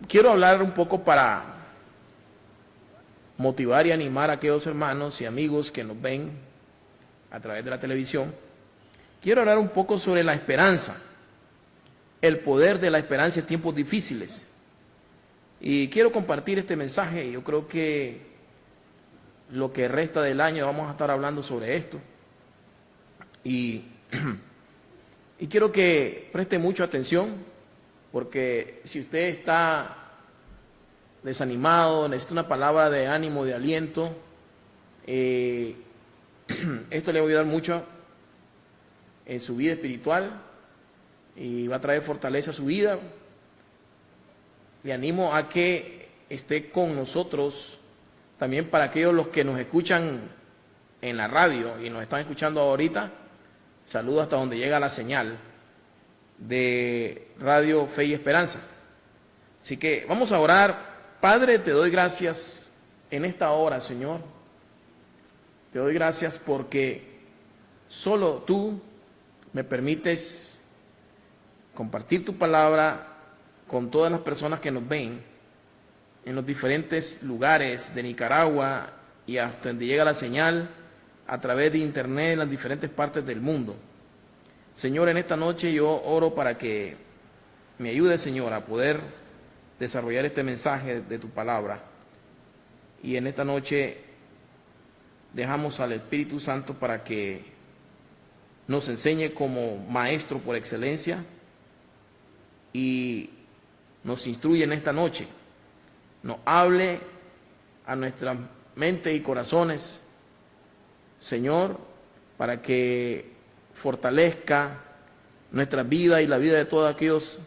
quiero hablar un poco para motivar y animar a aquellos hermanos y amigos que nos ven a través de la televisión. Quiero hablar un poco sobre la esperanza, el poder de la esperanza en tiempos difíciles. Y quiero compartir este mensaje. Yo creo que lo que resta del año vamos a estar hablando sobre esto. Y quiero que preste mucha atención, porque si usted está desanimado, necesita una palabra de ánimo, de aliento, esto le va a ayudar mucho en su vida espiritual y va a traer fortaleza a su vida. Le animo a que esté con nosotros también para aquellos los que nos escuchan en la radio y nos están escuchando ahorita. Saludo hasta donde llega la señal de Radio Fe y Esperanza. Así que vamos a orar. Padre, te doy gracias en esta hora, Señor. Te doy gracias porque solo tú me permites compartir tu palabra con todas las personas que nos ven en los diferentes lugares de Nicaragua y hasta donde llega la señal a través de internet en las diferentes partes del mundo. Señor, en esta noche yo oro para que me ayude, Señor, a poder desarrollar este mensaje de tu palabra. Y en esta noche dejamos al Espíritu Santo para que nos enseñe como maestro por excelencia y nos instruye en esta noche, nos hable a nuestra mente y corazones, Señor, para que fortalezca nuestra vida y la vida de todos aquellos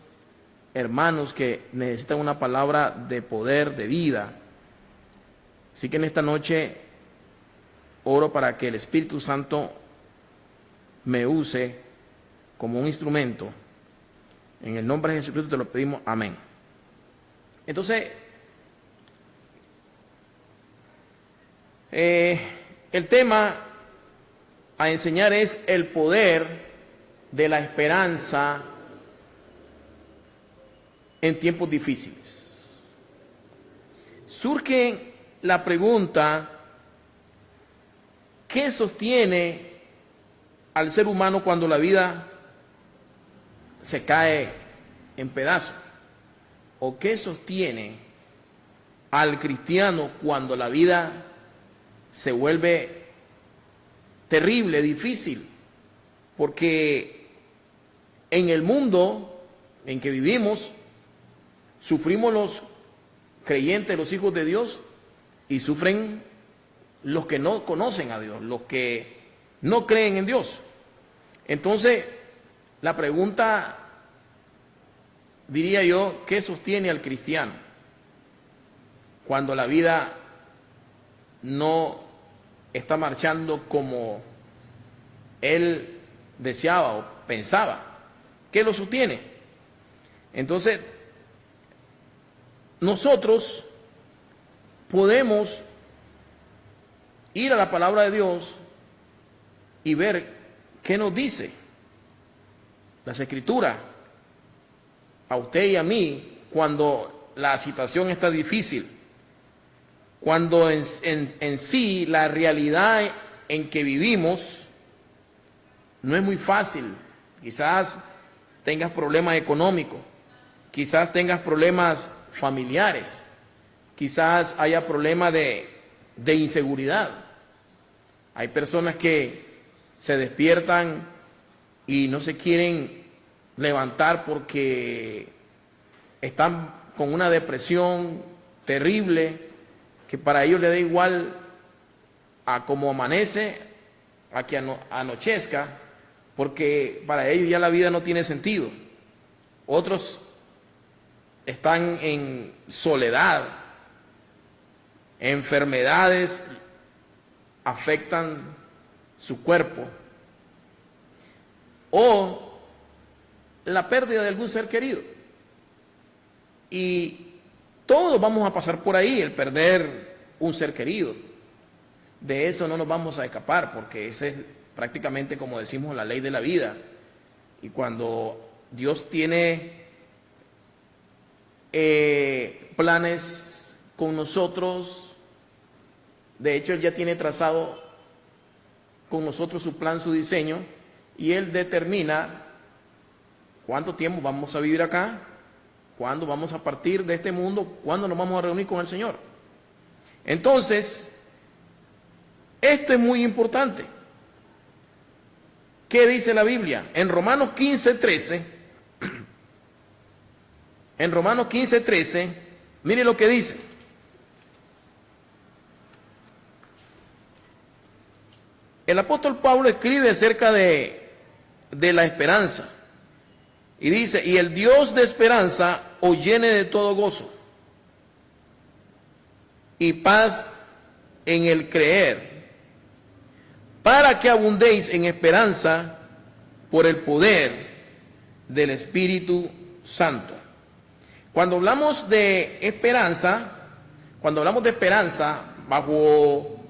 hermanos que necesitan una palabra de poder, de vida. Así que en esta noche oro para que el Espíritu Santo me use como un instrumento. En el nombre de Jesucristo te lo pedimos, amén. Entonces, el tema a enseñar es el poder de la esperanza en tiempos difíciles. Surge la pregunta, ¿qué sostiene al ser humano cuando la vida se cae en pedazos? ¿O qué sostiene al cristiano cuando la vida se vuelve terrible, difícil? Porque en el mundo en que vivimos, sufrimos los creyentes, los hijos de Dios, y sufren los que no conocen a Dios, los que no creen en Dios. Entonces, la pregunta, diría yo, ¿qué sostiene al cristiano cuando la vida no está marchando como él deseaba o pensaba? ¿Qué lo sostiene? Entonces, nosotros podemos ir a la palabra de Dios y ver qué nos dice las Escrituras a usted y a mí cuando la situación está difícil, cuando en sí la realidad en que vivimos no es muy fácil. Quizás tengas problemas económicos, quizás tengas problemas familiares, quizás haya problemas de inseguridad. Hay personas que se despiertan y no se quieren levantar porque están con una depresión terrible, que para ellos les da igual a cómo amanece, a que anochezca, porque para ellos ya la vida no tiene sentido. Otros están en soledad, enfermedades afectan su cuerpo, o la pérdida de algún ser querido. Y todos vamos a pasar por ahí, el perder un ser querido. De eso no nos vamos a escapar, porque esa es prácticamente, como decimos, la ley de la vida. Y cuando Dios tiene planes con nosotros. De hecho, Él ya tiene trazado con nosotros su plan, su diseño, y Él determina cuánto tiempo vamos a vivir acá, cuándo vamos a partir de este mundo, cuándo nos vamos a reunir con el Señor. Entonces, esto es muy importante. ¿Qué dice la Biblia? En Romanos 15:13, mire lo que dice. El apóstol Pablo escribe acerca de la esperanza y dice: y el Dios de esperanza os llene de todo gozo y paz en el creer, para que abundéis en esperanza por el poder del Espíritu Santo. Cuando hablamos de esperanza, bajo,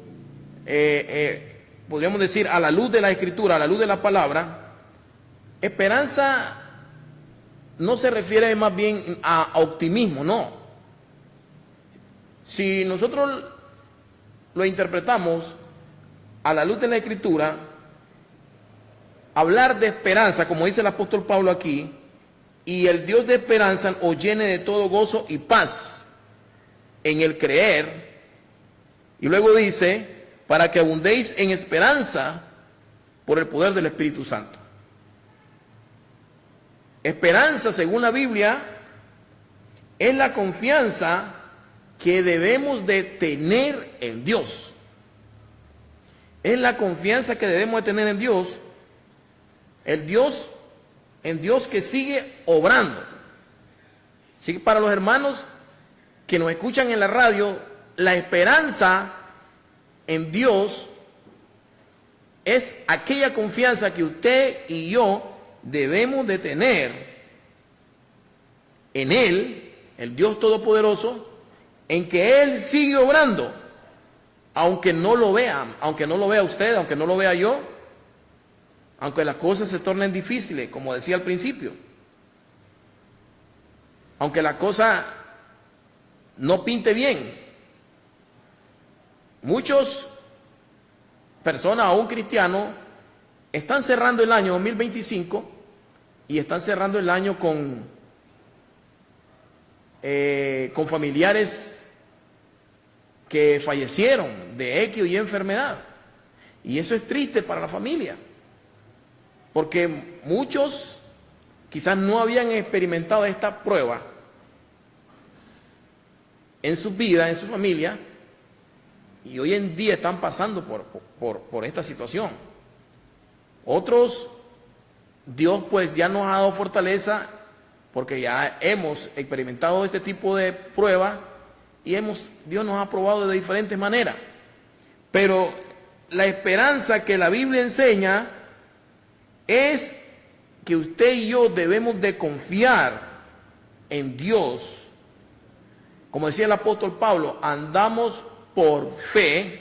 podríamos decir, a la luz de la Escritura, a la luz de la palabra, esperanza no se refiere más bien a optimismo, no. Si nosotros lo interpretamos a la luz de la Escritura, hablar de esperanza, como dice el apóstol Pablo aquí, y el Dios de esperanza os llene de todo gozo y paz en el creer, y luego dice, para que abundéis en esperanza por el poder del Espíritu Santo. Esperanza, según la Biblia, es la confianza que debemos de tener en Dios. Es la confianza que debemos de tener en Dios, en Dios que sigue obrando. Así que para los hermanos que nos escuchan en la radio, la esperanza en Dios es aquella confianza que usted y yo debemos de tener en Él, el Dios Todopoderoso, en que Él sigue obrando, aunque no lo vea usted, aunque no lo vea yo, aunque las cosas se tornen difíciles, como decía al principio, aunque la cosa no pinte bien. Muchas personas, aún cristianos, están cerrando el año 2025 y están cerrando el año con familiares que fallecieron de X o Y enfermedad. Y eso es triste para la familia, porque muchos quizás no habían experimentado esta prueba en su vida, en su familia, y hoy en día están pasando por esta situación. Otros, Dios pues ya nos ha dado fortaleza, porque ya hemos experimentado este tipo de pruebas y Dios nos ha probado de diferentes maneras. Pero la esperanza que la Biblia enseña es que usted y yo debemos de confiar en Dios. Como decía el apóstol Pablo, andamos por fe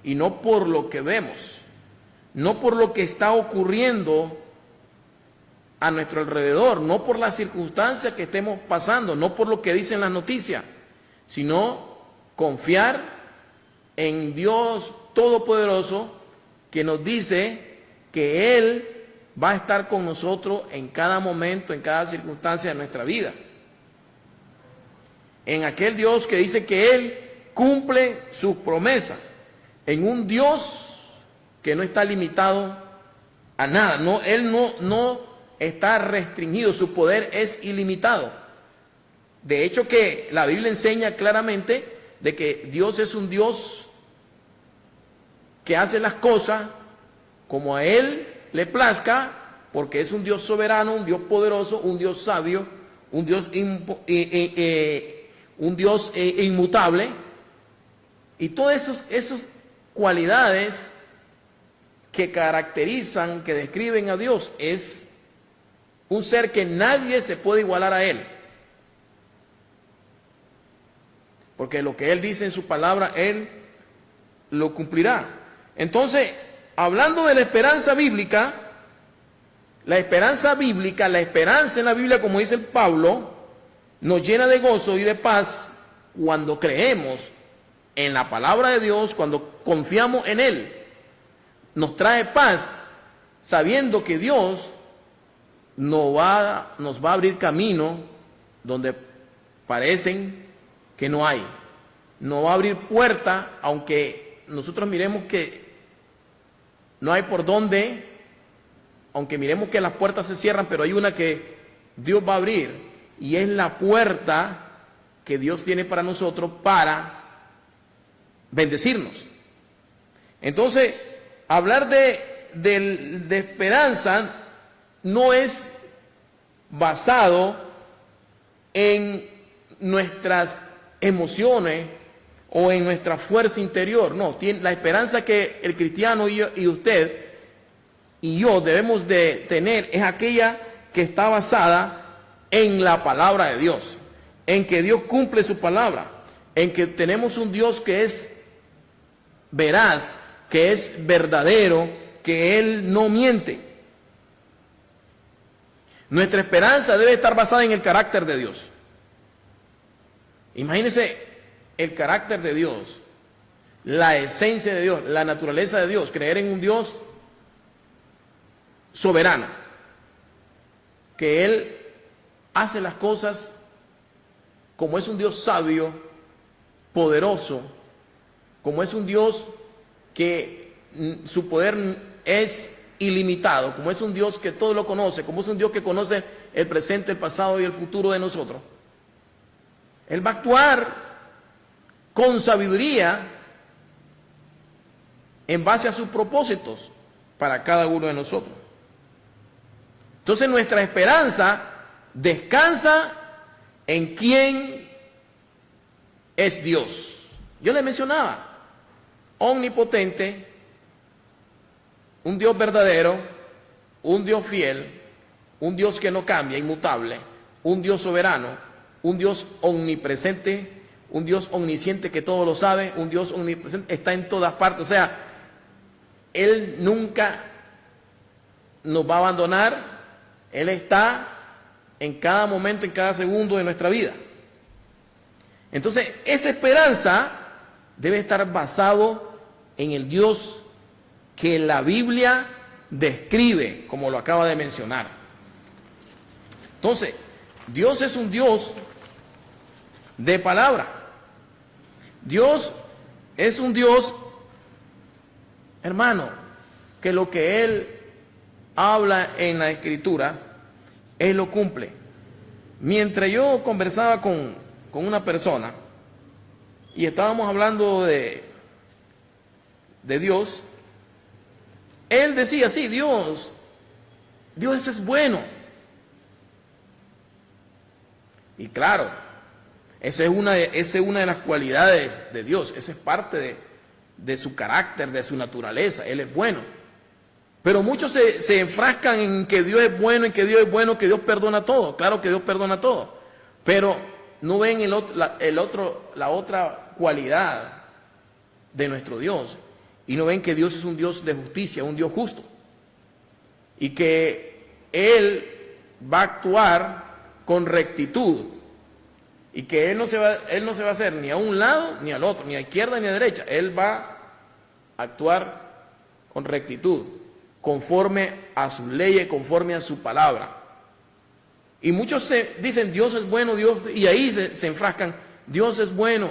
y no por lo que vemos, no por lo que está ocurriendo a nuestro alrededor, no por las circunstancias que estemos pasando, no por lo que dicen las noticias, sino confiar en Dios Todopoderoso, que nos dice que Él va a estar con nosotros en cada momento, en cada circunstancia de nuestra vida. En aquel Dios que dice que Él cumple sus promesas, en un Dios que no está limitado a nada, Él no está restringido, su poder es ilimitado. De hecho que la Biblia enseña claramente de que Dios es un Dios que hace las cosas como a Él le plazca, porque es un Dios soberano, un Dios poderoso, un Dios sabio, un Dios inmutable. Y todas esas cualidades que caracterizan, que describen a Dios, es un ser que nadie se puede igualar a Él. Porque lo que Él dice en su palabra, Él lo cumplirá. Entonces, hablando de la esperanza bíblica, la esperanza en la Biblia, como dice Pablo, nos llena de gozo y de paz cuando creemos en la palabra de Dios, cuando confiamos en Él. Nos trae paz sabiendo que Dios nos va a abrir camino donde parecen que no hay. Nos va a abrir puerta, aunque nosotros miremos que no hay por dónde, aunque miremos que las puertas se cierran, pero hay una que Dios va a abrir, y es la puerta que Dios tiene para nosotros para bendecirnos. Entonces, hablar de esperanza no es basado en nuestras emociones o en nuestra fuerza interior. No, la esperanza que el cristiano y usted y yo debemos de tener es aquella que está basada en la palabra de Dios, en que Dios cumple su palabra, en que tenemos un Dios que es veraz, que es verdadero, que Él no miente. Nuestra esperanza debe estar basada en el carácter de Dios. Imagínense el carácter de Dios, la esencia de Dios, la naturaleza de Dios, creer en un Dios soberano, que Él hace las cosas como es un Dios sabio, poderoso, como es un Dios que su poder es ilimitado, como es un Dios que todo lo conoce, como es un Dios que conoce el presente, el pasado y el futuro de nosotros. Él va a actuar con sabiduría en base a sus propósitos para cada uno de nosotros. Entonces nuestra esperanza descansa en quién es Dios. Yo le mencionaba, omnipotente, un Dios verdadero, un Dios fiel, un Dios que no cambia, inmutable, un Dios soberano, un Dios omnipresente, un Dios omnisciente que todo lo sabe, un Dios omnipresente, está en todas partes. O sea, Él nunca nos va a abandonar, Él está en cada momento, en cada segundo de nuestra vida. Entonces, esa esperanza debe estar basado en el Dios que la Biblia describe, como lo acaba de mencionar. Entonces, Dios es un Dios de palabra. Dios es un Dios, hermano, que lo que Él habla en la Escritura, Él lo cumple. Mientras yo conversaba con una persona y estábamos hablando de Dios, él decía, sí, Dios es bueno. Y claro, esa es una de las cualidades de Dios, esa es parte de su carácter, de su naturaleza, Él es bueno. Pero muchos se enfrascan en que Dios es bueno, en que Dios es bueno, que Dios perdona todo. Claro que Dios perdona todo, pero no ven la otra cualidad de nuestro Dios, y no ven que Dios es un Dios de justicia, un Dios justo, y que Él va a actuar con rectitud, y que Él no se va a hacer ni a un lado ni al otro, ni a izquierda ni a derecha. Él va a actuar con rectitud, conforme a sus leyes, conforme a su palabra. Y muchos dicen, Dios es bueno, y ahí se enfrascan, Dios es bueno.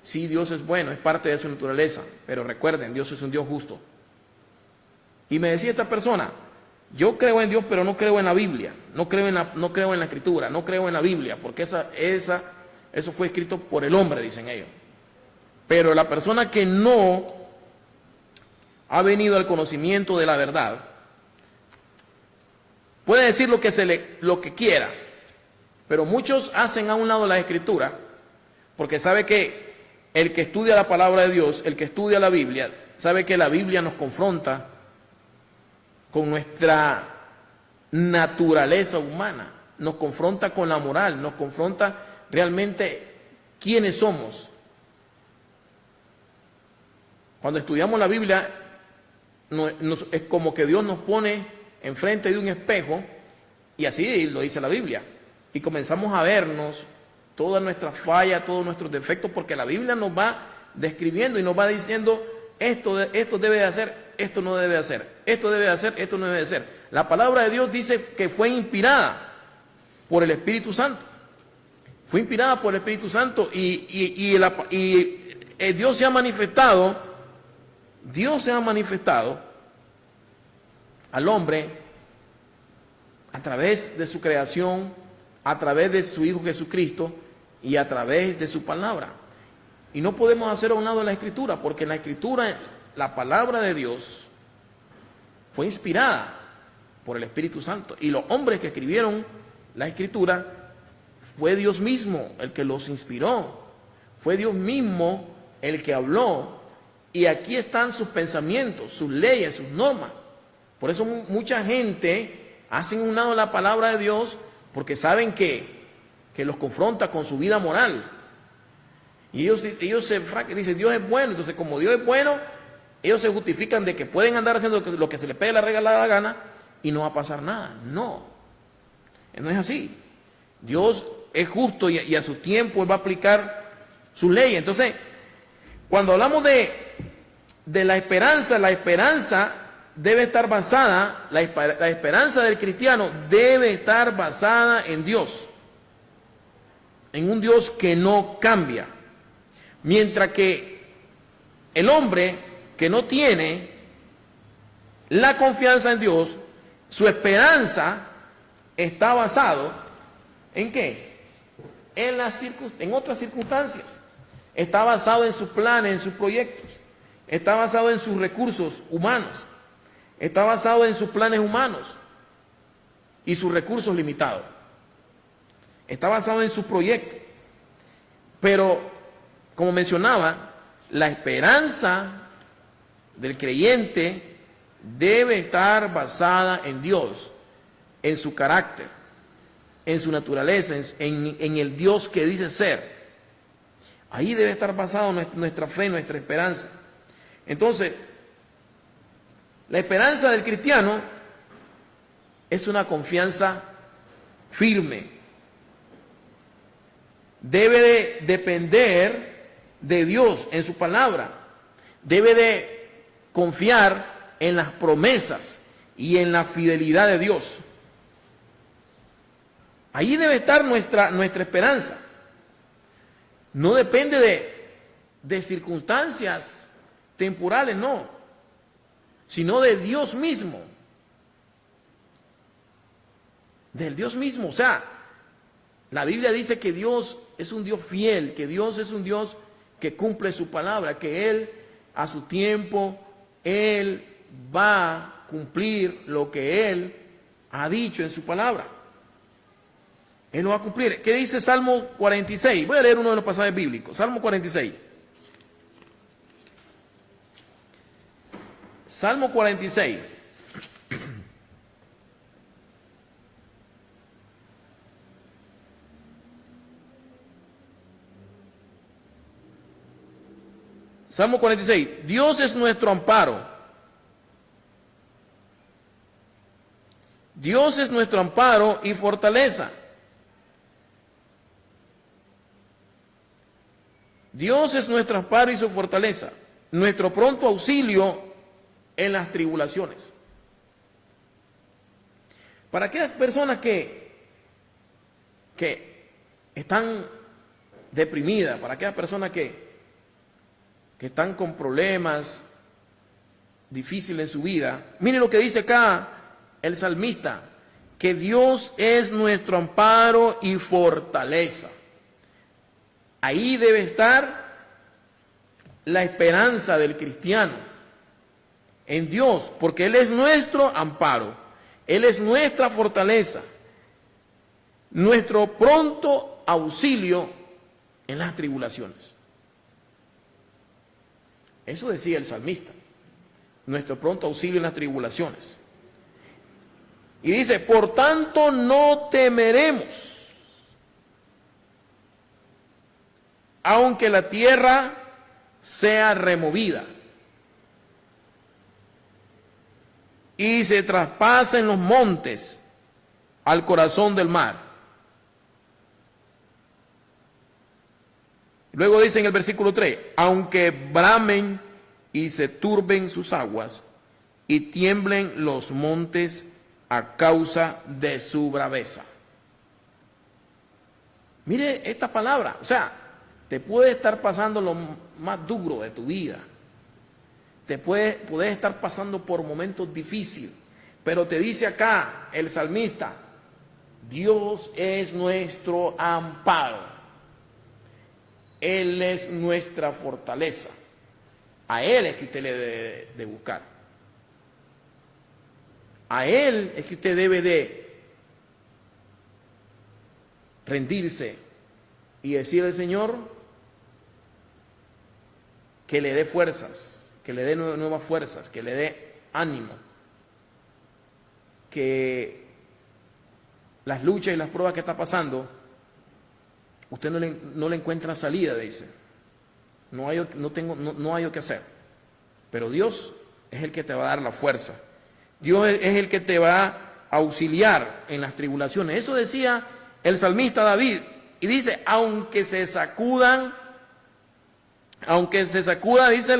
Sí, Dios es bueno, es parte de su naturaleza, pero recuerden, Dios es un Dios justo. Y me decía esta persona, yo creo en Dios, pero no creo en la Biblia, no creo en la Escritura, no creo en la Biblia, porque eso fue escrito por el hombre, dicen ellos. Pero la persona que no ha venido al conocimiento de la verdad puede decir lo que quiera, pero muchos hacen a un lado la Escritura, porque sabe que el que estudia la palabra de Dios, el que estudia la Biblia, sabe que la Biblia nos confronta con nuestra naturaleza humana, nos confronta con la moral, nos confronta realmente quiénes somos. Cuando estudiamos la Biblia, es como que Dios nos pone enfrente de un espejo, y así lo dice la Biblia. y comenzamos a vernos todas nuestras fallas, todos nuestros defectos, porque la Biblia nos va describiendo y nos va diciendo esto debe de hacer, esto no debe de hacer, esto debe de hacer, esto no debe de hacer. La palabra de Dios dice que fue inspirada por el Espíritu Santo. Fue inspirada por el Espíritu Santo y Dios se ha manifestado al hombre a través de su creación, a través de su Hijo Jesucristo y a través de su palabra. Y no podemos hacer a un lado la Escritura, porque en la Escritura, la palabra de Dios fue inspirada por el Espíritu Santo. Y los hombres que escribieron la Escritura, fue Dios mismo el que los inspiró. Fue Dios mismo el que habló. Y aquí están sus pensamientos, sus leyes, sus normas. Por eso mucha gente hace a un lado la palabra de Dios, porque saben que los confronta con su vida moral. Y ellos dicen, Dios es bueno. Entonces, como Dios es bueno, ellos se justifican de que pueden andar haciendo lo que se les pegue la regalada gana y no va a pasar nada. No es así. Dios es justo y a su tiempo Él va a aplicar su ley. Entonces, cuando hablamos de la esperanza debe estar basada, la esperanza del cristiano debe estar basada en Dios, en un Dios que no cambia. Mientras que el hombre que no tiene la confianza en Dios, su esperanza está basado ¿en qué? En otras circunstancias. Está basado en sus planes, en sus proyectos. Está basado en sus recursos humanos. Está basado en sus planes humanos y sus recursos limitados. Está basado en sus proyectos. Pero como mencionaba, la esperanza del creyente debe estar basada en Dios, en su carácter, en su naturaleza, en el Dios que dice ser. Ahí debe estar basada nuestra fe, nuestra esperanza. Entonces, la esperanza del cristiano es una confianza firme. Debe de depender de Dios en su palabra. Debe de confiar en las promesas y en la fidelidad de Dios. Ahí debe estar nuestra esperanza. No depende de circunstancias temporales, no, sino de Dios mismo. Del Dios mismo. O sea, la Biblia dice que Dios es un Dios fiel, que Dios es un Dios que cumple su palabra, que Él a su tiempo, Él va a cumplir lo que Él ha dicho en su palabra. Él lo va a cumplir. ¿Qué dice Salmo 46? Voy a leer uno de los pasajes bíblicos. Salmo 46. Salmo 46. Salmo 46. Dios es nuestro amparo. Dios es nuestro amparo y fortaleza. Dios es nuestro amparo y su fortaleza, nuestro pronto auxilio en las tribulaciones. Para aquellas personas que están deprimidas, para aquellas personas que están con problemas difíciles en su vida, miren lo que dice acá el salmista, que Dios es nuestro amparo y fortaleza. Ahí debe estar la esperanza del cristiano, en Dios, porque Él es nuestro amparo, Él es nuestra fortaleza, nuestro pronto auxilio en las tribulaciones. Eso decía el salmista, nuestro pronto auxilio en las tribulaciones. Y dice, por tanto no temeremos, aunque la tierra sea removida y se traspasen los montes al corazón del mar, Luego dice en el versículo 3, aunque bramen y se turben sus aguas y tiemblen los montes a causa de su braveza. Mire esta palabra, o sea, te puede estar pasando lo más duro de tu vida. Puedes estar pasando por momentos difíciles, pero te dice acá el salmista, Dios es nuestro amparo, Él es nuestra fortaleza, a Él es que usted le debe de buscar, a Él es que usted debe de rendirse y decir al Señor que le dé fuerzas, que le dé nuevas fuerzas, que le dé ánimo, que las luchas y las pruebas que está pasando, usted no le encuentra salida, dice. No hay que hacer. Pero Dios es el que te va a dar la fuerza. Dios es el que te va a auxiliar en las tribulaciones. Eso decía el salmista David. Y dice, aunque se sacuda, dice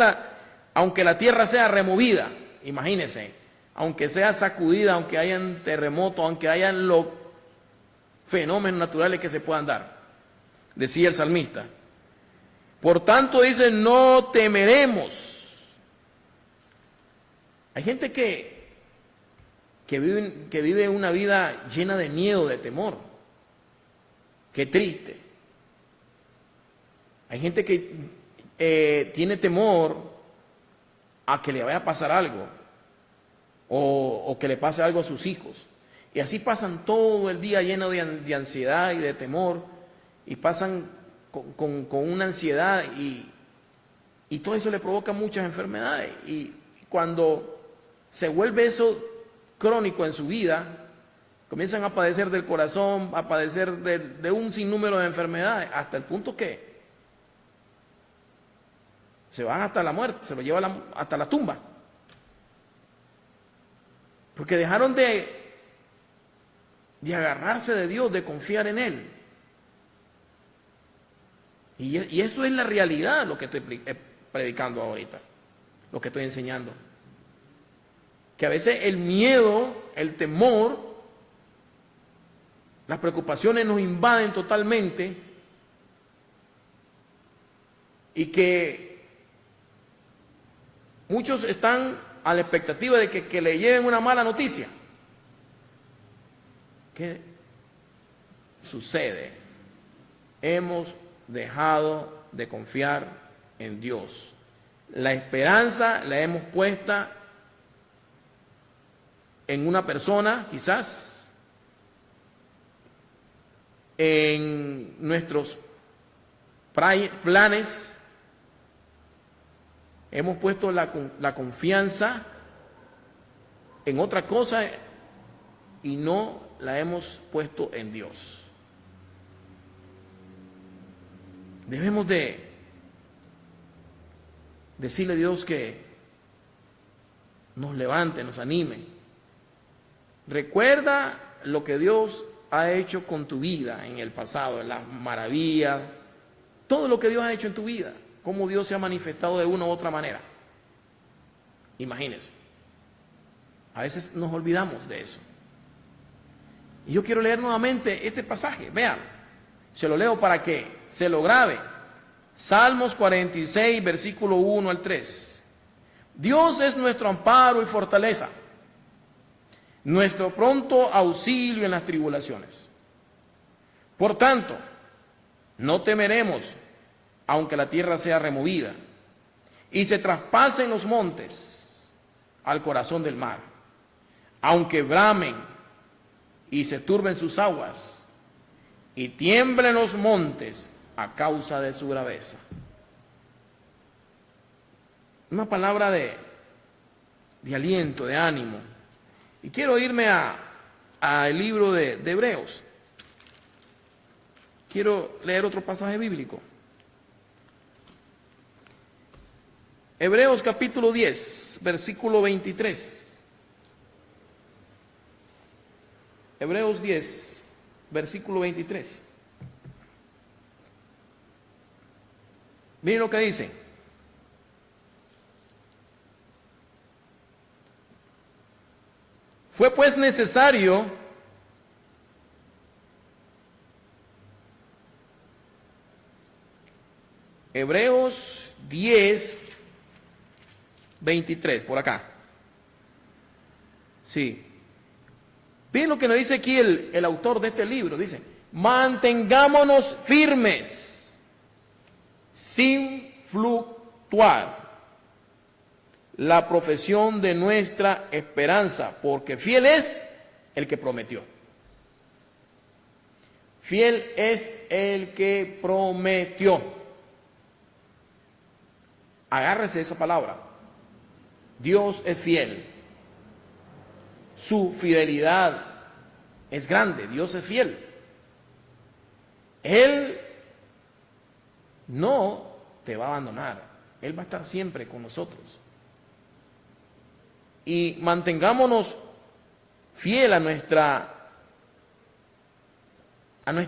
aunque la tierra sea removida, imagínense, aunque sea sacudida, aunque hayan terremotos, aunque hayan los fenómenos naturales que se puedan dar, decía el salmista. Por tanto, dice, no temeremos. Hay gente que vive una vida llena de miedo, de temor. Qué triste. Hay gente que tiene temor a que le vaya a pasar algo o que le pase algo a sus hijos. Y así pasan todo el día lleno de ansiedad y de temor y pasan con una ansiedad y todo eso le provoca muchas enfermedades. Y cuando se vuelve eso crónico en su vida, comienzan a padecer del corazón, a padecer de un sinnúmero de enfermedades, hasta el punto que se van hasta la muerte, se lo lleva hasta la tumba. Porque dejaron de agarrarse de Dios, de confiar en Él. Y eso es la realidad, lo que estoy predicando ahorita, lo que estoy enseñando. Que a veces el miedo, el temor, las preocupaciones nos invaden totalmente y que muchos están a la expectativa de que le lleven una mala noticia. ¿Qué sucede? Hemos dejado de confiar en Dios. La esperanza la hemos puesta en una persona, quizás, en nuestros planes. Hemos puesto la confianza en otra cosa y no la hemos puesto en Dios. Debemos de decirle a Dios que nos levante, nos anime. Recuerda lo que Dios ha hecho con tu vida en el pasado, en las maravillas, todo lo que Dios ha hecho en tu vida, cómo Dios se ha manifestado de una u otra manera. Imagínense. A veces nos olvidamos de eso. Y yo quiero leer nuevamente este pasaje. Vean, se lo leo para que se lo grabe. Salmos 46, versículo 1 al 3. Dios es nuestro amparo y fortaleza, nuestro pronto auxilio en las tribulaciones. Por tanto, no temeremos, aunque la tierra sea removida y se traspasen los montes al corazón del mar, aunque bramen y se turben sus aguas y tiemblen los montes a causa de su braveza. Una palabra de aliento, de ánimo. Y quiero irme al libro de Hebreos. Quiero leer otro pasaje bíblico. Hebreos capítulo 10, versículo 23. Hebreos 10, versículo 23. Miren lo que dice. Fue pues necesario Hebreos 10, 23, por acá. Sí. Miren lo que nos dice aquí el autor de este libro. Dice, mantengámonos firmes, sin fluctuar, la profesión de nuestra esperanza, porque fiel es el que prometió. Fiel es el que prometió. Agárrese esa palabra. Dios es fiel. Su fidelidad es grande. Dios es fiel. Él no te va a abandonar. Él va a estar siempre con nosotros. Y mantengámonos fiel a nuestra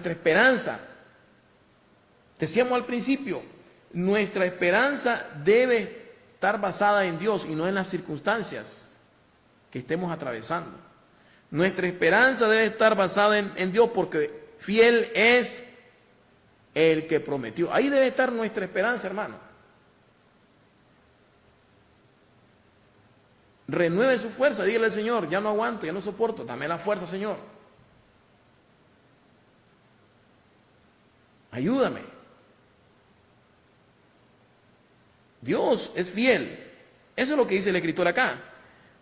esperanza. Decíamos al principio, nuestra esperanza debe estar basada en Dios y no en las circunstancias que estemos atravesando. Nuestra esperanza debe estar basada en Dios, porque fiel es el que prometió. Ahí debe estar nuestra esperanza, hermano. Renueve su fuerza, dígale al Señor, ya no aguanto, ya no soporto, dame la fuerza, Señor. Ayúdame. Dios es fiel. Eso es lo que dice el escritor acá.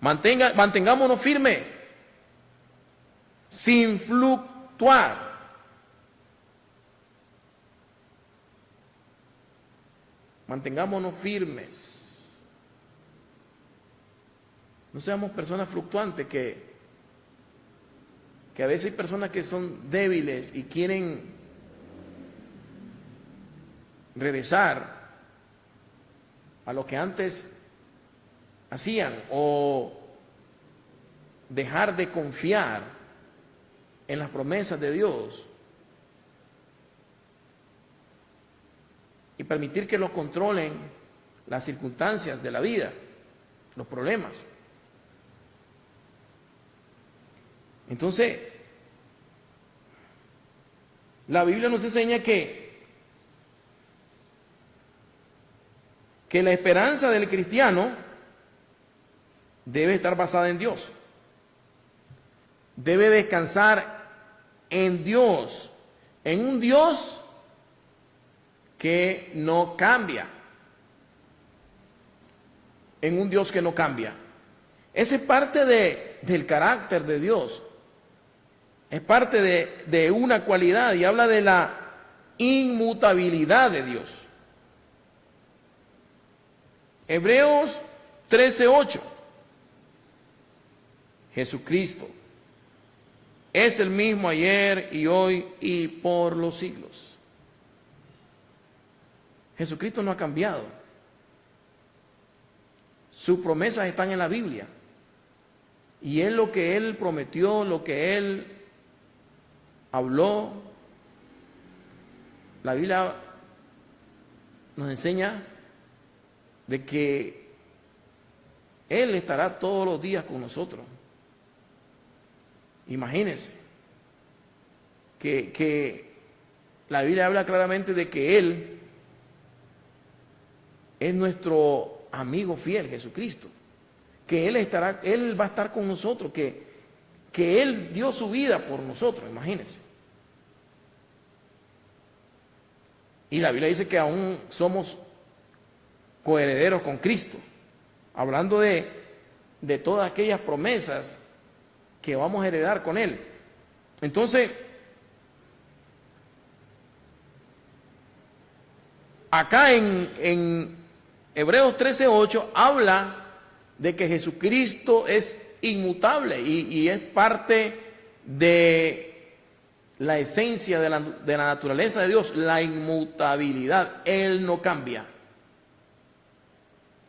Mantengámonos firmes, sin fluctuar. Mantengámonos firmes. No seamos personas fluctuantes que a veces hay personas que son débiles y quieren regresar a lo que antes hacían o dejar de confiar en las promesas de Dios y permitir que los controlen las circunstancias de la vida, los problemas. Entonces, la Biblia nos enseña que la esperanza del cristiano debe estar basada en Dios. Debe descansar en Dios, en un Dios que no cambia. En un Dios que no cambia. Esa es parte del carácter de Dios. Es parte de una cualidad y habla de la inmutabilidad de Dios. Hebreos 13:8. Jesucristo es el mismo ayer y hoy y por los siglos. Jesucristo no ha cambiado. Sus promesas están en la Biblia. Y es lo que Él prometió, lo que Él habló. La Biblia nos enseña de que Él estará todos los días con nosotros. Imagínense que la Biblia habla claramente de que Él es nuestro amigo fiel, Jesucristo, que Él va a estar con nosotros, que Él dio su vida por nosotros, imagínense. Y la Biblia dice que aún somos coherederos con Cristo, hablando de todas aquellas promesas que vamos a heredar con Él. Entonces, acá en Hebreos 13:8 habla de que Jesucristo es inmutable y es parte de la esencia de la naturaleza de Dios, la inmutabilidad. Él no cambia.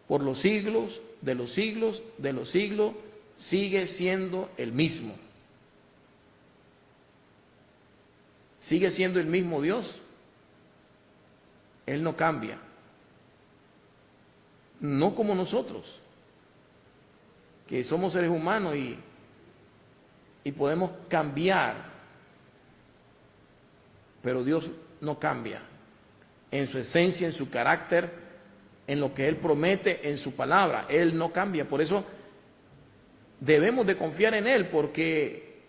Por los siglos, de los siglos, de los siglos, sigue siendo el mismo. Sigue siendo el mismo Dios. Él no cambia. no como nosotros, que somos seres humanos y podemos cambiar, pero Dios no cambia en su esencia, en su carácter, en lo que Él promete, en su palabra. Él no cambia. Por eso debemos de confiar en Él, porque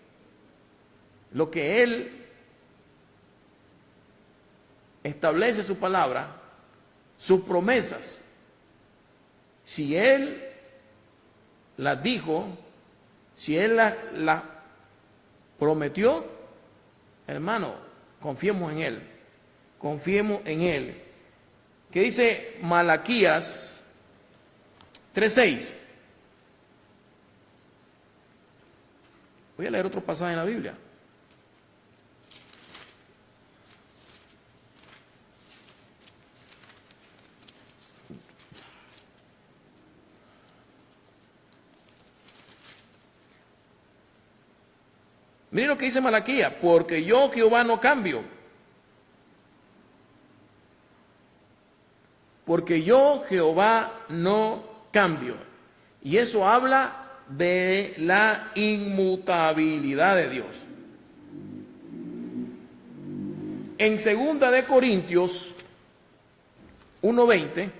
lo que Él establece, su palabra, sus promesas, si Él las dijo, si Él las prometió, hermano, confiemos en Él, confiemos en Él. ¿Qué dice Malaquías 3:6? Voy a leer otro pasaje en la Biblia. Miren lo que dice Malaquías: porque yo, Jehová, no cambio. Porque yo, Jehová, no cambio. Y eso habla de la inmutabilidad de Dios. En 2 de Corintios 1:20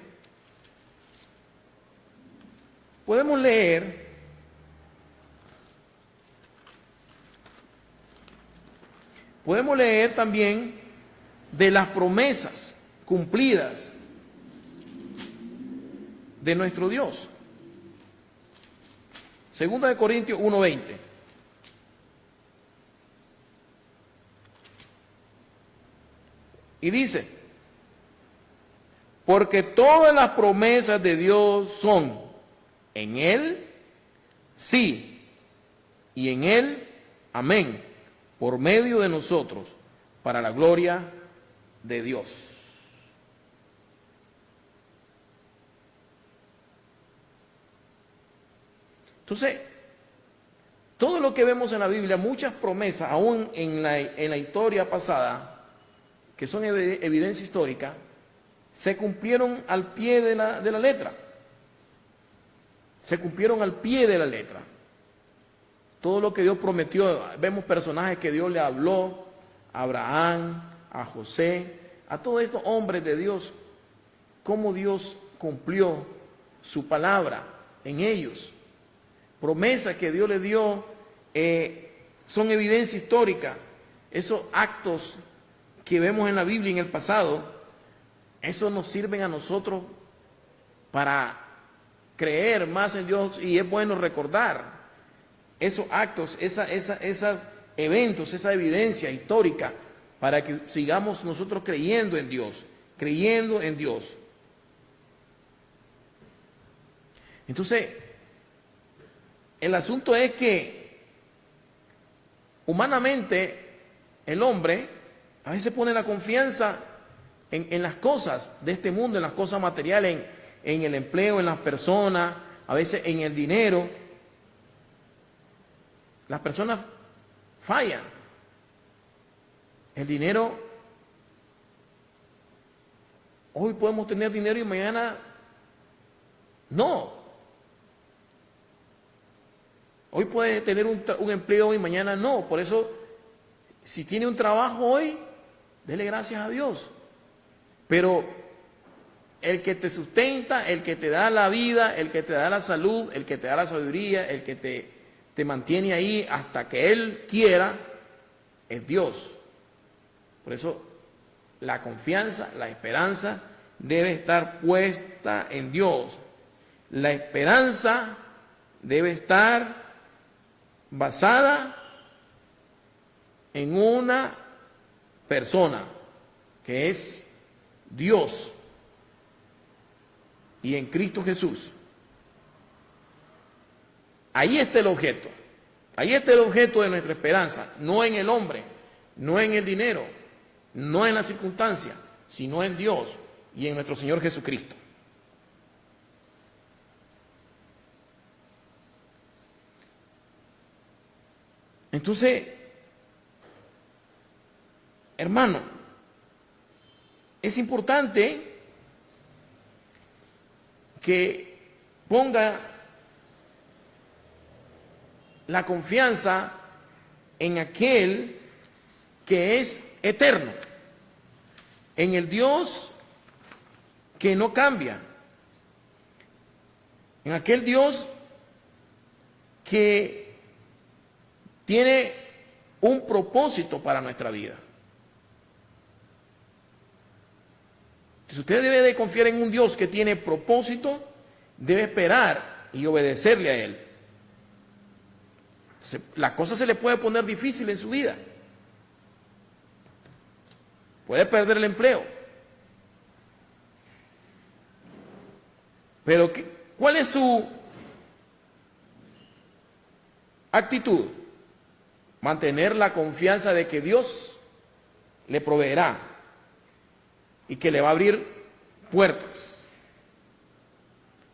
podemos leer también de las promesas cumplidas de nuestro Dios. 2 de Corintios 1:20. Y dice: porque todas las promesas de Dios son en Él, sí, y en Él, amén, por medio de nosotros, para la gloria de Dios. Entonces, todo lo que vemos en la Biblia, muchas promesas, aún en la historia pasada, que son evidencia histórica, se cumplieron al pie de la letra. Se cumplieron al pie de la letra. Todo lo que Dios prometió, vemos personajes que Dios le habló: a Abraham, a José, a todos estos hombres de Dios, cómo Dios cumplió su palabra en ellos. Promesas que Dios le dio son evidencia histórica. Esos actos que vemos en la Biblia y en el pasado, eso nos sirven a nosotros para creer más en Dios, y es bueno recordar esos actos, esos eventos, esa evidencia histórica, para que sigamos nosotros creyendo en Dios, creyendo en Dios. Entonces, el asunto es que humanamente el hombre a veces pone la confianza en las cosas de este mundo, en las cosas materiales, en el empleo, en las personas, a veces en el dinero. Las personas fallan. El dinero, hoy podemos tener dinero y mañana no. Hoy puede tener un empleo y mañana no. Por eso, si tiene un trabajo hoy, dele gracias a Dios. Pero el que te sustenta, el que te da la vida, el que te da la salud, el que te da la sabiduría, el que te mantiene ahí hasta que Él quiera, es Dios. Por eso la confianza, la esperanza debe estar puesta en Dios. La esperanza debe estar basada en una persona, que es Dios, y en Cristo Jesús. Ahí está el objeto. Ahí está el objeto de nuestra esperanza, no en el hombre, no en el dinero, no en las circunstancias, sino en Dios y en nuestro Señor Jesucristo. Entonces, hermano, es importante que ponga la confianza en aquel que es eterno, en el Dios que no cambia, en aquel Dios que tiene un propósito para nuestra vida. Si usted debe de confiar en un Dios que tiene propósito, debe esperar y obedecerle a Él. Entonces, la cosa se le puede poner difícil en su vida. Puede perder el empleo. Pero, ¿cuál es su actitud? Mantener la confianza de que Dios le proveerá y que le va a abrir puertas.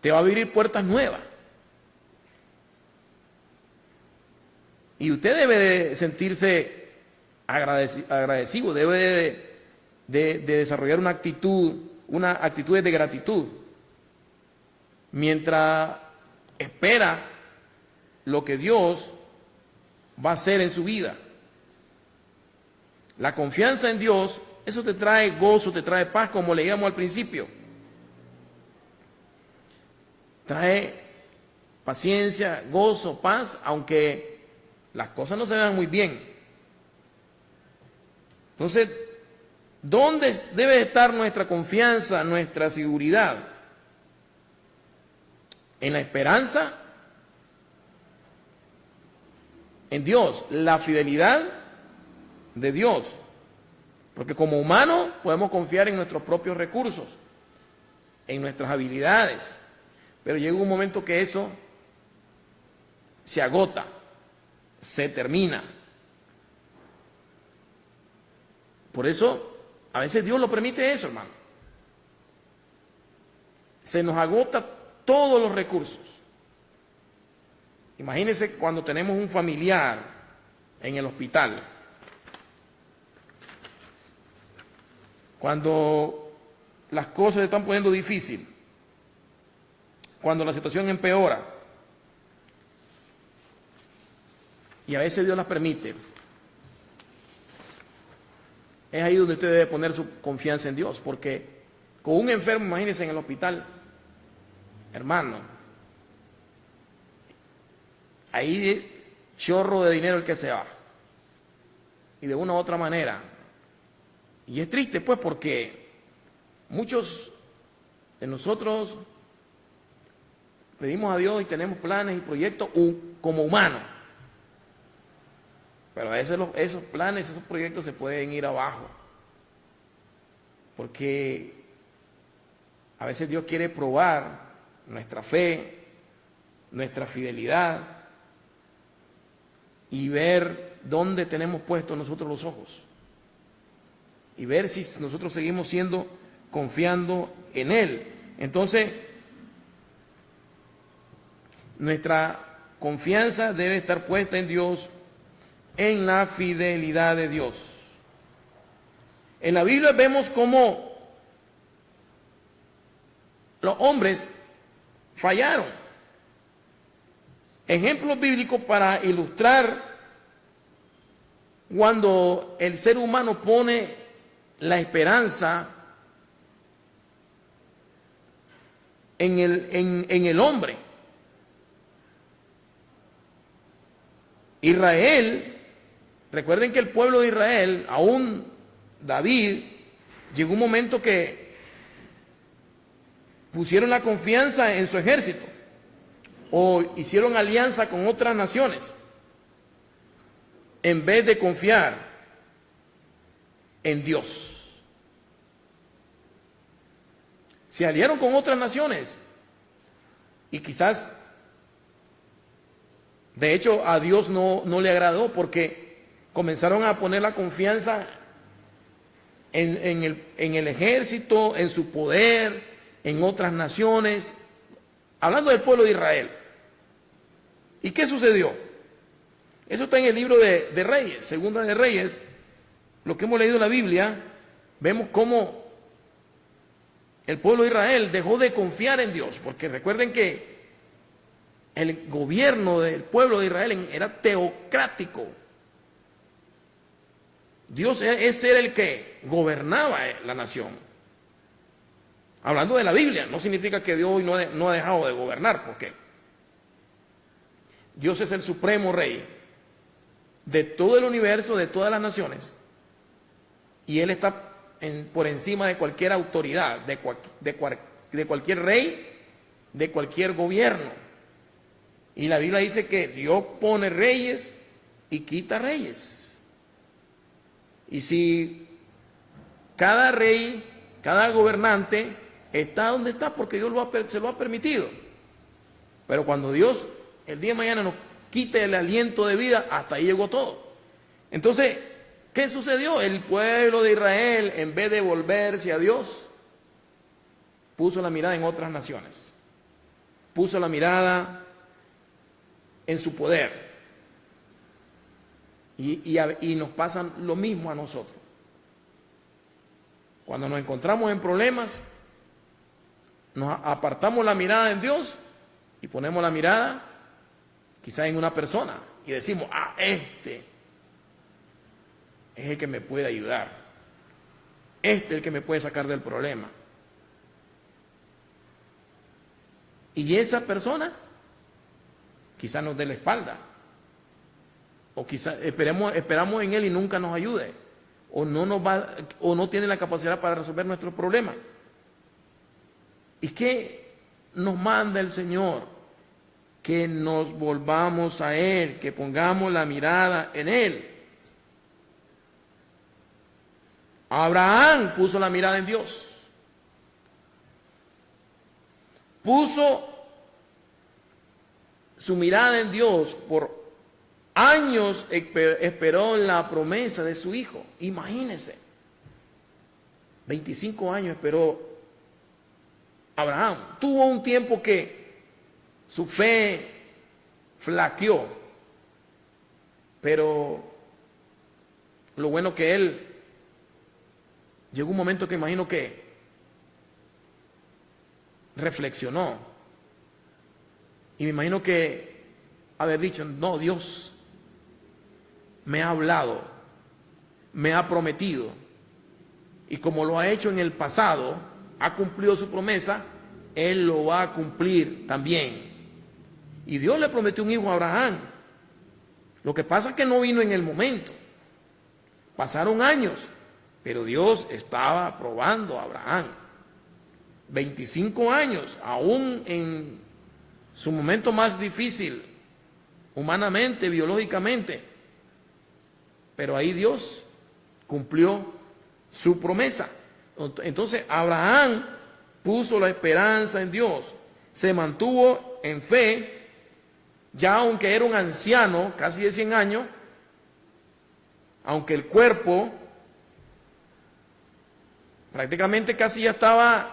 Te va a abrir puertas nuevas. Y usted debe de sentirse agradecido, debe de desarrollar una actitud de gratitud, mientras espera lo que Dios va a hacer en su vida. La confianza en Dios, eso te trae gozo, te trae paz, como leíamos al principio. Trae paciencia, gozo, paz, aunque las cosas no se vean muy bien. Entonces, ¿dónde debe estar nuestra confianza, nuestra seguridad? En la esperanza, en Dios, la fidelidad de Dios. Porque como humanos podemos confiar en nuestros propios recursos, en nuestras habilidades, pero llega un momento que eso se agota, se termina. Por eso, a veces Dios lo permite eso, hermano. Se nos agota todos los recursos. Imagínense cuando tenemos un familiar en el hospital, cuando las cosas se están poniendo difíciles, cuando la situación empeora, y a veces Dios las permite. Es ahí donde usted debe poner su confianza en Dios, porque con un enfermo, imagínense en el hospital, hermano, ahí chorro de dinero el que se va, y de una u otra manera. Y es triste pues porque muchos de nosotros pedimos a Dios y tenemos planes y proyectos como humanos, pero a veces esos planes, esos proyectos se pueden ir abajo, porque a veces Dios quiere probar nuestra fe, nuestra fidelidad, y ver dónde tenemos puestos nosotros los ojos, y ver si nosotros seguimos confiando en Él. Entonces, nuestra confianza debe estar puesta en Dios, en la fidelidad de Dios. En la Biblia vemos cómo los hombres fallaron. Ejemplos bíblicos para ilustrar cuando el ser humano pone la esperanza en el hombre. Israel, recuerden que el pueblo de Israel, aún David, llegó un momento que pusieron la confianza en su ejército o hicieron alianza con otras naciones en vez de confiar en Dios. Se aliaron con otras naciones y quizás, de hecho, a Dios no le agradó, porque comenzaron a poner la confianza en el ejército, en su poder, en otras naciones, hablando del pueblo de Israel. ¿Y qué sucedió? Eso está en el libro de Reyes, Segunda de Reyes. Lo que hemos leído en la Biblia, vemos cómo el pueblo de Israel dejó de confiar en Dios, porque recuerden que el gobierno del pueblo de Israel era teocrático. Dios era el que gobernaba la nación. Hablando de la Biblia, no significa que Dios hoy no ha dejado de gobernar, porque Dios es el supremo rey de todo el universo, de todas las naciones, y Él está por encima de cualquier autoridad, de cualquier rey, de cualquier gobierno. Y la Biblia dice que Dios pone reyes y quita reyes. Y si cada rey, cada gobernante está donde está, porque Dios se lo ha permitido. Pero cuando Dios el día de mañana nos quite el aliento de vida, hasta ahí llegó todo. Entonces, ¿qué sucedió? El pueblo de Israel, en vez de volverse a Dios, puso la mirada en otras naciones. Puso la mirada en su poder. Y nos pasa lo mismo a nosotros. Cuando nos encontramos en problemas, nos apartamos la mirada en Dios y ponemos la mirada quizás en una persona y decimos, este es el que me puede ayudar, este es el que me puede sacar del problema. Y esa persona quizás nos dé la espalda, o quizás esperamos en él y nunca nos ayude, o no tiene la capacidad para resolver nuestros problemas. ¿Y qué nos manda el Señor? Que nos volvamos a Él, que pongamos la mirada en Él. Abraham puso la mirada en Dios. Puso su mirada en Dios. Por años esperó la promesa de su hijo. Imagínense. 25 años esperó Abraham. Tuvo un tiempo que su fe flaqueó, pero lo bueno que él llegó un momento que imagino que reflexionó, y me imagino que haber dicho, no, Dios me ha hablado, me ha prometido, y como lo ha hecho en el pasado, ha cumplido su promesa, Él lo va a cumplir también. Y Dios le prometió un hijo a Abraham. Lo que pasa es que no vino en el momento. Pasaron años, pero Dios estaba probando a Abraham. 25 años, aún en su momento más difícil, humanamente, biológicamente. Pero ahí Dios cumplió su promesa. Entonces Abraham puso la esperanza en Dios, se mantuvo en fe, ya aunque era un anciano, casi de 100 años, aunque el cuerpo prácticamente casi ya estaba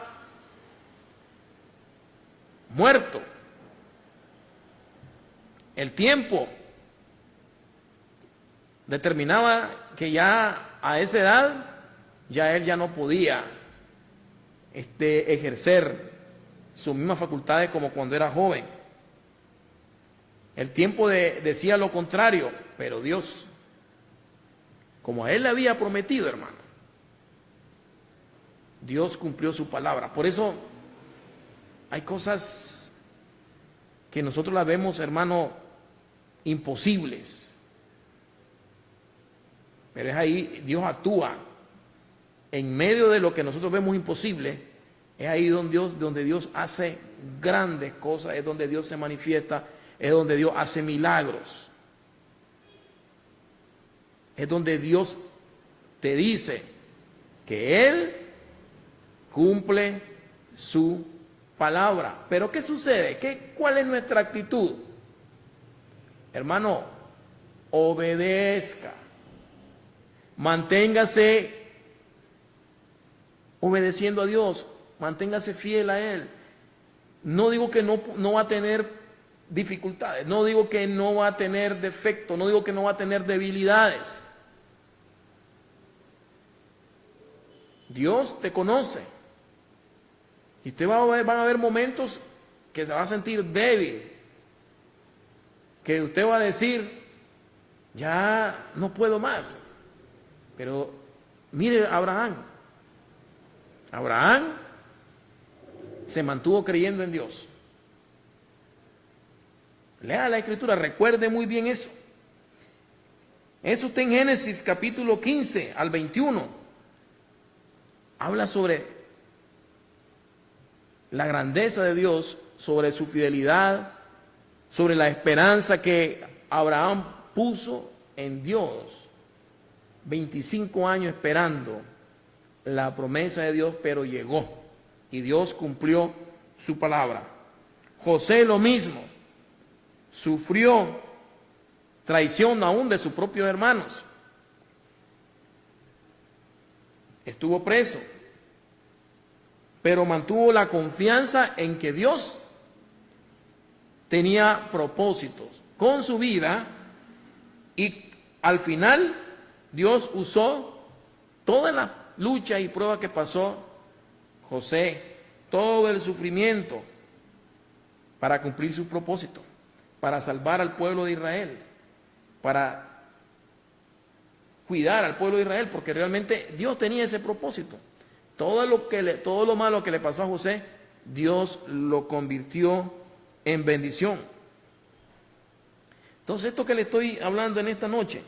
muerto. El tiempo determinaba que ya a esa edad, ya él ya no podía ejercer sus mismas facultades como cuando era joven. El tiempo decía lo contrario, pero Dios, como a él le había prometido, hermano, Dios cumplió su palabra. Por eso hay cosas que nosotros las vemos, hermano, imposibles. Pero es ahí, Dios actúa. En medio de lo que nosotros vemos imposible, es ahí donde Dios hace grandes cosas, es donde Dios se manifiesta, es donde Dios hace milagros. Es donde Dios te dice que Él cumple su palabra. Pero ¿qué sucede? ¿Cuál es nuestra actitud? Hermano, obedezca. Manténgase obedeciendo a Dios, manténgase fiel a Él. No digo que no va a tener dificultades, no digo que no va a tener defectos, no digo que no va a tener debilidades. Dios te conoce. Y usted va a ver, van a haber momentos que se va a sentir débil, que usted va a decir, ya no puedo más. Pero mire a Abraham. Abraham se mantuvo creyendo en Dios. Lea la Escritura, recuerde muy bien eso. Eso está en Génesis capítulo 15 al 21. Habla sobre la grandeza de Dios, sobre su fidelidad, sobre la esperanza que Abraham puso en Dios. 25 años esperando la promesa de Dios, pero llegó y Dios cumplió su palabra. José lo mismo, sufrió traición aún de sus propios hermanos. Estuvo preso, pero mantuvo la confianza en que Dios tenía propósitos con su vida y al final Dios usó toda la lucha y prueba que pasó José, todo el sufrimiento para cumplir su propósito, para salvar al pueblo de Israel, para cuidar al pueblo de Israel, porque realmente Dios tenía ese propósito. Todo lo malo que le pasó a José, Dios lo convirtió en bendición. Entonces, esto que le estoy hablando en esta noche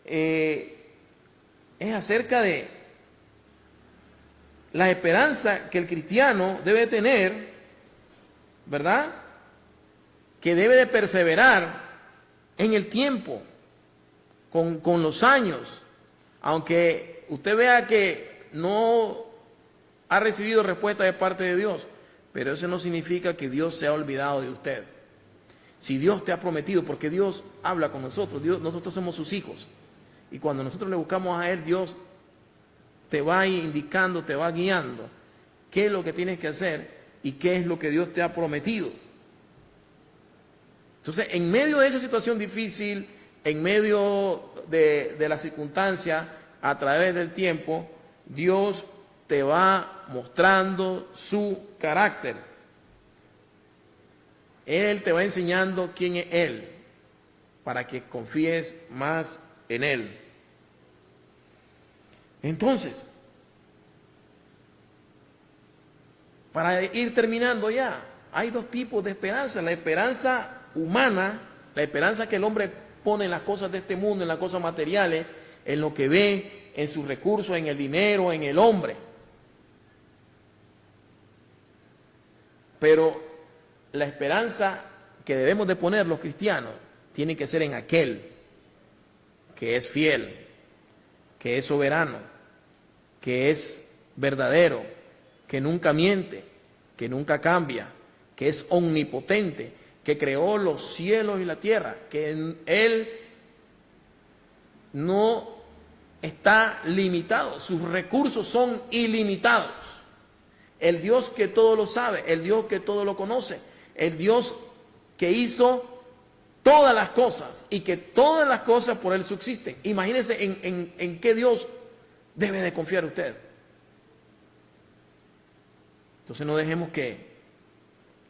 es acerca de la esperanza que el cristiano debe tener, ¿verdad? Que debe de perseverar en el tiempo, con los años, aunque usted vea que no ha recibido respuesta de parte de Dios, pero eso no significa que Dios se ha olvidado de usted. Si Dios te ha prometido, porque Dios habla con nosotros, nosotros somos sus hijos, y cuando nosotros le buscamos a Él, Dios te va indicando, te va guiando qué es lo que tienes que hacer y qué es lo que Dios te ha prometido. Entonces, en medio de esa situación difícil, en medio de la circunstancia, a través del tiempo, Dios te va mostrando su carácter. Él te va enseñando quién es Él, para que confíes más en Él. Entonces, para ir terminando ya, hay dos tipos de esperanza. La esperanza humana, la esperanza que el hombre pone en las cosas de este mundo, en las cosas materiales, en lo que ve, en sus recursos, en el dinero, en el hombre. Pero la esperanza que debemos de poner los cristianos tiene que ser en aquel que es fiel, que es soberano, que es verdadero, que nunca miente, que nunca cambia, que es omnipotente, que creó los cielos y la tierra, que Él no está limitado, sus recursos son ilimitados. El Dios que todo lo sabe, el Dios que todo lo conoce, el Dios que hizo todas las cosas y que todas las cosas por Él subsisten. Imagínense en qué Dios debe de confiar usted. Entonces no dejemos que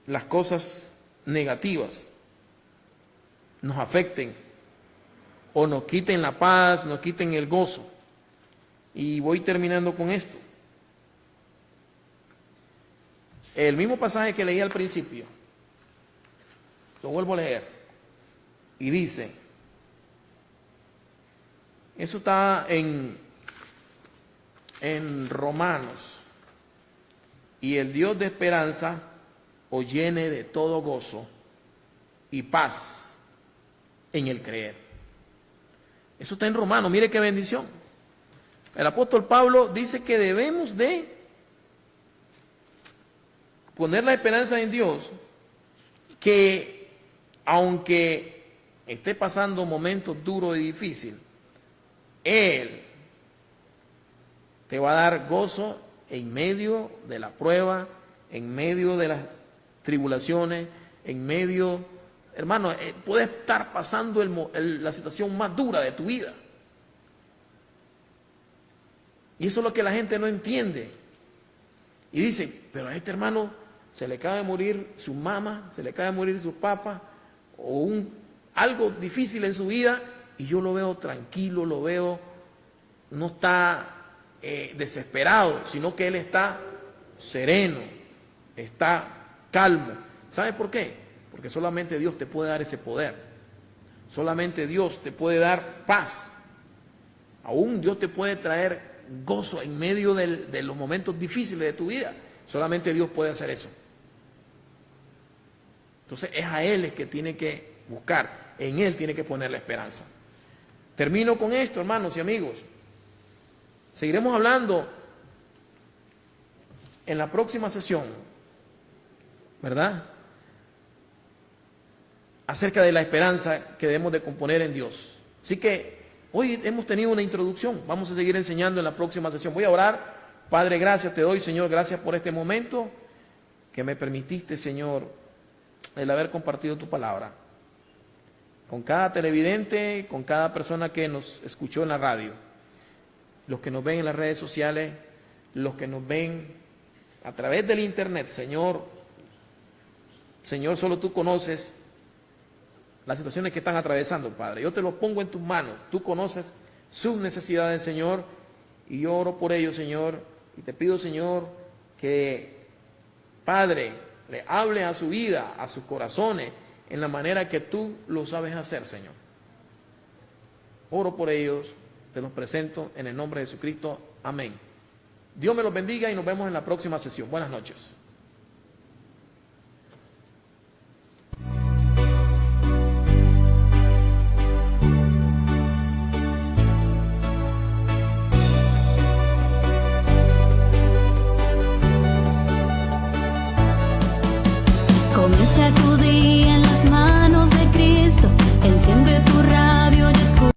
las cosas negativas nos afecten o nos quiten la paz, nos quiten el gozo. Y voy terminando con esto. El mismo pasaje que leí al principio, lo vuelvo a leer, y dice, eso está en Romanos, y el Dios de esperanza os llene de todo gozo y paz en el creer. Eso está en Romanos, mire qué bendición. El apóstol Pablo dice que debemos de poner la esperanza en Dios, que aunque esté pasando momentos duros y difíciles, Él te va a dar gozo en medio de la prueba, en medio de las tribulaciones, en medio, hermano, puede estar pasando la situación más dura de tu vida. Y eso es lo que la gente no entiende. Y dice, pero a este hermano se le acaba de morir su mamá, se le acaba de morir su papá, o algo difícil en su vida, y yo lo veo tranquilo, lo veo, no está desesperado, sino que él está sereno, está calmo. ¿Sabe por qué? Porque solamente Dios te puede dar ese poder. Solamente Dios te puede dar paz. Aún Dios te puede traer gozo en medio de los momentos difíciles de tu vida. Solamente Dios puede hacer eso. Entonces es a Él el que tiene que buscar. En Él tiene que poner la esperanza. Termino con esto, hermanos y amigos. Seguiremos hablando en la próxima sesión, ¿verdad?, acerca de la esperanza que debemos de componer en Dios. Así que hoy hemos tenido una introducción, vamos a seguir enseñando en la próxima sesión. Voy a orar. Padre, gracias te doy, Señor, gracias por este momento que me permitiste, Señor, el haber compartido tu palabra con cada televidente, con cada persona que nos escuchó en la radio, los que nos ven en las redes sociales, los que nos ven a través del internet. Señor, solo tú conoces las situaciones que están atravesando, Padre. Yo te lo pongo en tus manos. Tú conoces sus necesidades, Señor, y yo oro por ellos, Señor, y te pido, Señor, que, Padre, le hable a su vida, a sus corazones, en la manera que tú lo sabes hacer, Señor. Oro por ellos, te los presento en el nombre de Jesucristo. Amén. Dios me los bendiga y nos vemos en la próxima sesión. Buenas noches.